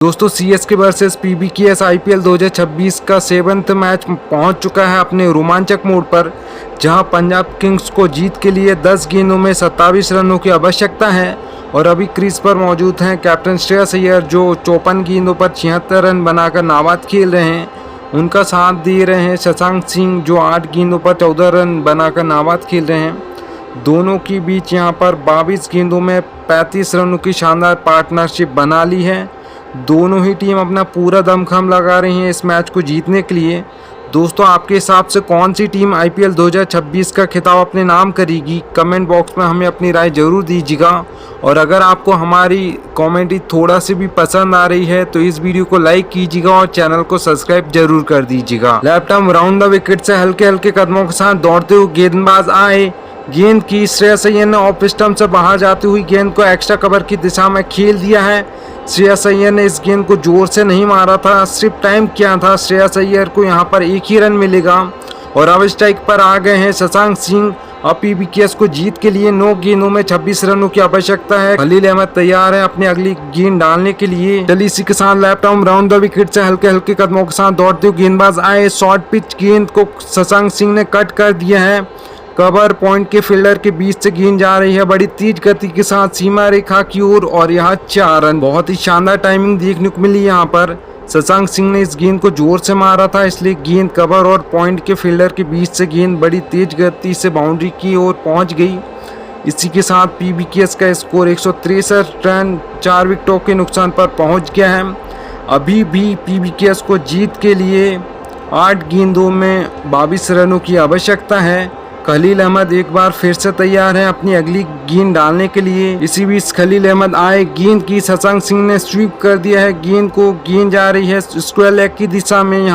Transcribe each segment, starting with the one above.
दोस्तों CSK versus PBKS IPL 2026 का 7th match पहुंच चुका है अपने रोमांचक मोड़ पर, जहां पंजाब किंग्स को जीत के लिए 10 गेंदों में 27 रनों की आवश्यकता है। और अभी क्रीज पर मौजूद हैं कैप्टन श्रेयस अय्यर, जो 54 गेंदों पर 76 रन बनाकर नाबाद खेल रहे हैं। उनका साथ दे रहे हैं शशांक सिंह, जो 8 गेंदों पर 14 रन बनाकर नाबाद खेल रहे हैं। दोनों के बीच यहां पर 22 गेंदों में 35 रनों की शानदार पार्टनरशिप बना ली है। दोनों ही टीम अपना पूरा दमखम लगा रही हैं इस मैच को जीतने के लिए। दोस्तों, आपके हिसाब से कौन सी टीम आईपीएल 2026 का खिताब अपने नाम करेगी? कमेंट बॉक्स में हमें अपनी राय ज़रूर दीजिएगा। और अगर आपको हमारी कॉमेडी थोड़ा सी भी पसंद आ रही है तो इस वीडियो को लाइक कीजिएगा और चैनल को सब्सक्राइब जरूर कर दीजिएगा। Left arm round the wicket से हल्के हल्के कदमों के साथ दौड़ते हुए गेंदबाज आए। गेंद की श्रेयस अय्यर ने ऑफ स्टंप से बाहर जाती हुई गेंद को एक्स्ट्रा कवर की दिशा में खेल दिया है। श्रेयस अय्यर ने इस गेंद को जोर से नहीं मारा था, सिर्फ टाइम किया था। श्रेयस अय्यर को यहां पर एक ही रन मिलेगा। और अब स्ट्राइक पर आ गए हैं शशांक सिंह। अब पीबीकेएस को जीत के लिए 9 गेंदों में 26 रनों की आवश्यकता है। खलील अहमद तैयार है अपनी अगली गेंद डालने के लिए। चलिए इसी के साथ left arm round the wicket से हल्के हल्के कदमों के साथ दौड़ते हुए गेंदबाज आए। शॉर्ट पिच गेंद को शशांक सिंह ने कट कर दिया है। कवर पॉइंट के फील्डर के बीच से गेंद जा रही है बड़ी तेज गति के साथ सीमा रेखा की ओर, और यहाँ 4 रन। बहुत ही शानदार टाइमिंग देखने को मिली यहाँ पर। शशांक सिंह ने इस गेंद को जोर से मारा था, इसलिए गेंद कवर और पॉइंट के फील्डर के बीच से गेंद बड़ी तेज गति से बाउंड्री की ओर पहुंच गई। इसी के साथ पीबीकेएस का स्कोर 163 रन 4 विकेटों के नुकसान पर पहुंच गया है। अभी भी पीबीकेएस को जीत के लिए 8 गेंदों में 22 रनों की आवश्यकता है। खलील अहमद एक बार फिर से तैयार हैं अपनी अगली गेंद डालने के लिए। इसी बीच खलील अहमद आए, गेंद की शशांक सिंह ने स्वीप कर दिया है गेंद को। गेंद जा रही है स्क्वायर लेग की दिशा में।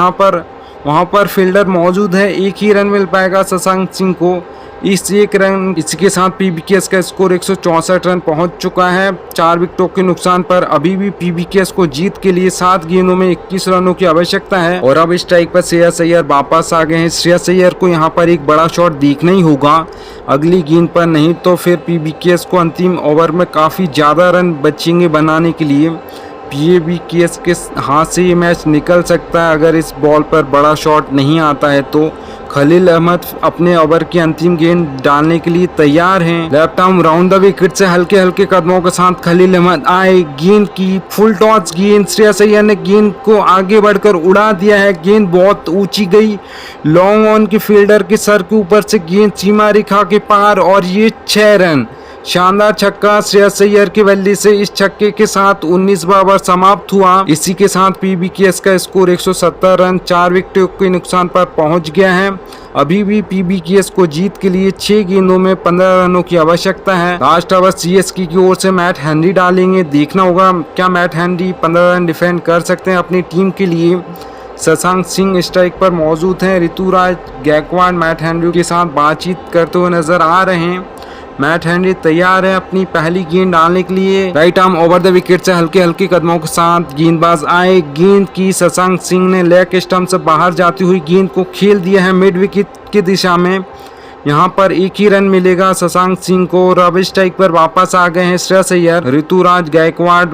वहां पर फील्डर मौजूद है, एक ही रन मिल पाएगा शशांक सिंह को। इसी के साथ पीबीकेएस का स्कोर 164 रन पहुंच चुका है 4 विकेटों के नुकसान पर। अभी भी पीबीकेएस को जीत के लिए 7 गेंदों में 21 रनों की आवश्यकता है। और अब स्ट्राइक पर श्रेयस अय्यर वापस आ गए हैं। श्रेयस अय्यर को यहां पर एक बड़ा शॉट देखना ही होगा अगली गेंद पर, नहीं तो फिर पीबीकेएस को अंतिम ओवर में काफी ज्यादा रन बचेंगे बनाने के लिए। पीबीकेएस के हाथ से ये मैच निकल सकता है अगर इस बॉल पर बड़ा शॉट नहीं आता है तो। खलील अहमद अपने ओवर की अंतिम गेंद डालने के लिए तैयार हैं। Left arm round the wicket से हल्के हल्के कदमों के साथ खलील अहमद आए। गेंद की फुल टॉस गेंद, श्रेयस अय्यर ने गेंद को आगे बढ़कर उड़ा दिया है। गेंद बहुत ऊंची गई, लॉन्ग ऑन के फील्डर के सर के ऊपर से गेंद सीमा रेखा के पार, और ये 6 रन। शानदार छक्का श्रेयस अय्यर की बल्ले से। इस छक्के के साथ 19वां ओवर समाप्त हुआ। इसी के साथ पीबीकेएस का स्कोर 170 रन 4 विकेटों के नुकसान पर पहुंच गया है। अभी भी पीबीकेएस को जीत के लिए 6 गेंदों में 15 रनों की आवश्यकता है। लास्ट ओवर सीएसके की ओर से मैट हेनरी डालेंगे। देखना होगा क्या मैट हेनरी 15 रन डिफेंड कर सकते हैं अपनी टीम के लिए। शशांक सिंह स्ट्राइक पर मौजूद हैं। ऋतुराज गायकवाड़ मैट हेनरी के साथ बातचीत करते हुए नजर आ रहे हैं। मैट हेनरी तैयार है अपनी पहली गेंद डालने के लिए। Right arm over the wicket से हल्के हल्के कदमों के साथ गेंदबाज आए। गेंद की शशांक सिंह ने लेग स्टंप से बाहर जाती हुई गेंद को खेल दिया है मिड विकेट की दिशा में। यहां पर एक ही रन मिलेगा शशांक सिंह को। रब स्ट्राइक पर वापस आ गए हैं श्रेयस अय्यर। ऋतुराज गायकवाड़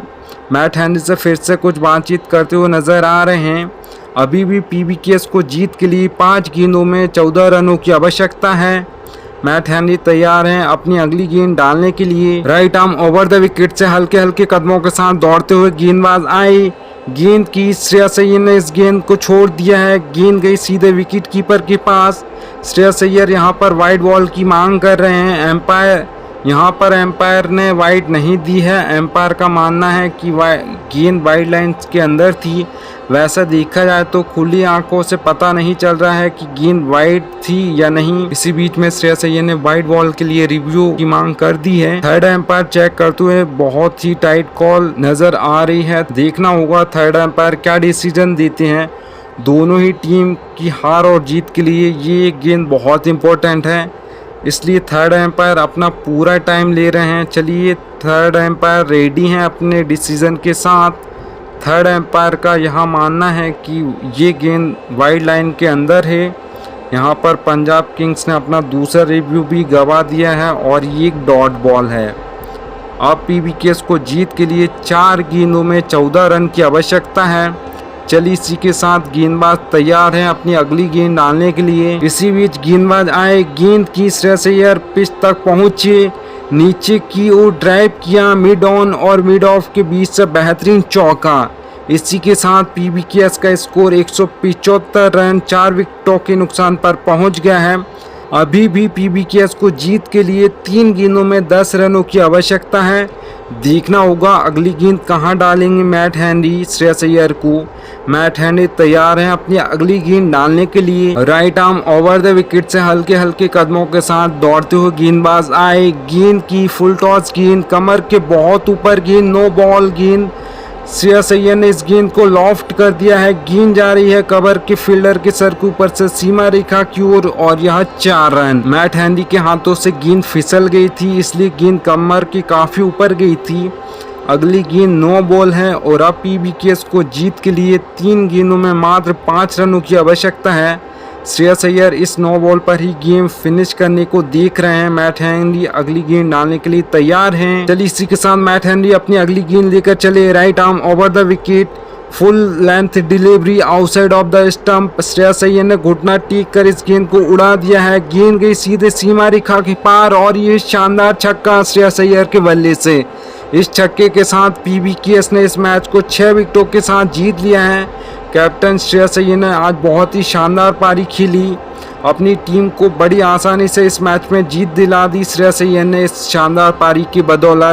मैट हेनरी से फिर से कुछ बातचीत करते हुए नजर आ रहे हैं। अभी भी पीबीकेएस को जीत के लिए 5 गेंदों में 14 रनों की आवश्यकता है। मैट हेनरी तैयार हैं अपनी अगली गेंद डालने के लिए। Right arm over the wicket से हल्के हल्के कदमों के साथ दौड़ते हुए गेंदबाज आए। गेंद की श्रेयस अय्यर ने इस गेंद को छोड़ दिया है। गेंद गई सीधे विकेट कीपर के पास। श्रेयस अय्यर यहां पर वाइड बॉल की मांग कर रहे हैं। एम्पायर ने वाइड नहीं दी है। एम्पायर का मानना है कि गेंद वाइड लाइन के अंदर थी। वैसा देखा जाए तो खुली आंखों से पता नहीं चल रहा है कि गेंद वाइड थी या नहीं। इसी बीच में श्रेयस अय्यर ने वाइड बॉल के लिए रिव्यू की मांग कर दी है। थर्ड एम्पायर चेक करते हुए बहुत ही टाइट कॉल नजर आ रही है। देखना होगा थर्ड एम्पायर क्या डिसीजन देते हैं। दोनों ही टीम की हार और जीत के लिए ये गेंद बहुत इंपॉर्टेंट है, इसलिए थर्ड एम्पायर अपना पूरा टाइम ले रहे हैं। चलिए थर्ड एम्पायर रेडी हैं अपने डिसीजन के साथ। थर्ड एम्पायर का यहाँ मानना है कि ये गेंद वाइड लाइन के अंदर है। यहाँ पर पंजाब किंग्स ने अपना दूसरा रिव्यू भी गवा दिया है और ये एक डॉट बॉल है। अब पीबीकेएस को जीत के लिए 4 गेंदों में 14 रन की आवश्यकता है। चलिए इसी के साथ गेंदबाज तैयार हैं अपनी अगली गेंद डालने के लिए। इसी बीच गेंदबाज आए, गेंद की श्रेयस अय्यर पिच तक पहुंचे, नीचे की ओर ड्राइव किया, मिड ऑन और मिड ऑफ के बीच से बेहतरीन चौका। इसी के साथ पीबीकेएस का स्कोर 175 रन 4 विकेटों के नुकसान पर पहुंच गया है। अभी भी पीबीकेएस को जीत के लिए 3 गेंदों में 10 रनों की आवश्यकता है। देखना होगा अगली गेंद कहां डालेंगे मैट हेनरी श्रेयस अय्यर को। मैट हेनरी तैयार हैं अपनी अगली गेंद डालने के लिए। Right arm over the wicket से हल्के हल्के कदमों के साथ दौड़ते हुए गेंदबाज आए, गेंद की फुल टॉस गेंद, कमर के बहुत ऊपर गेंद, नो बॉल गेंद। श्रेयस अय्यर ने इस गेंद को लॉफ्ट कर दिया है, गेंद जा रही है कवर के फील्डर के सर के ऊपर से सीमा रेखा की ओर और यह 4 रन। मैट हेनरी के हाथों से गेंद फिसल गई थी, इसलिए गेंद कमर के काफी ऊपर गई थी। अगली गेंद नो बॉल है और अब पीबीकेएस को जीत के लिए 3 गेंदों में मात्र 5 रनों की आवश्यकता है। श्रेयस अय्यर इस नो बॉल पर ही गेम फिनिश करने को देख रहे हैं। मैट हेनरी अगली गेंद डालने के लिए तैयार हैं। चलिए इसी के साथ मैट हेनरी अपनी अगली गेंद लेकर चले। Right arm over the wicket, full length delivery outside of the stump. Shreyas Iyer ने घुटना टेक कर इस गेंद को उड़ा दिया है, गेंद गई सीधे सीमा रेखा के पार और ये शानदार छक्का श्रेयस अय्यर के बल्ले से। इस छक्के के साथ पीबीकेएस ने इस मैच को 6 विकेटों के साथ जीत लिया है। कैप्टन श्रेयस अय्यर ने आज बहुत ही शानदार पारी खेली, अपनी टीम को बड़ी आसानी से इस मैच में जीत दिला दी श्रेयस अय्यर ने इस शानदार पारी की बदौलत।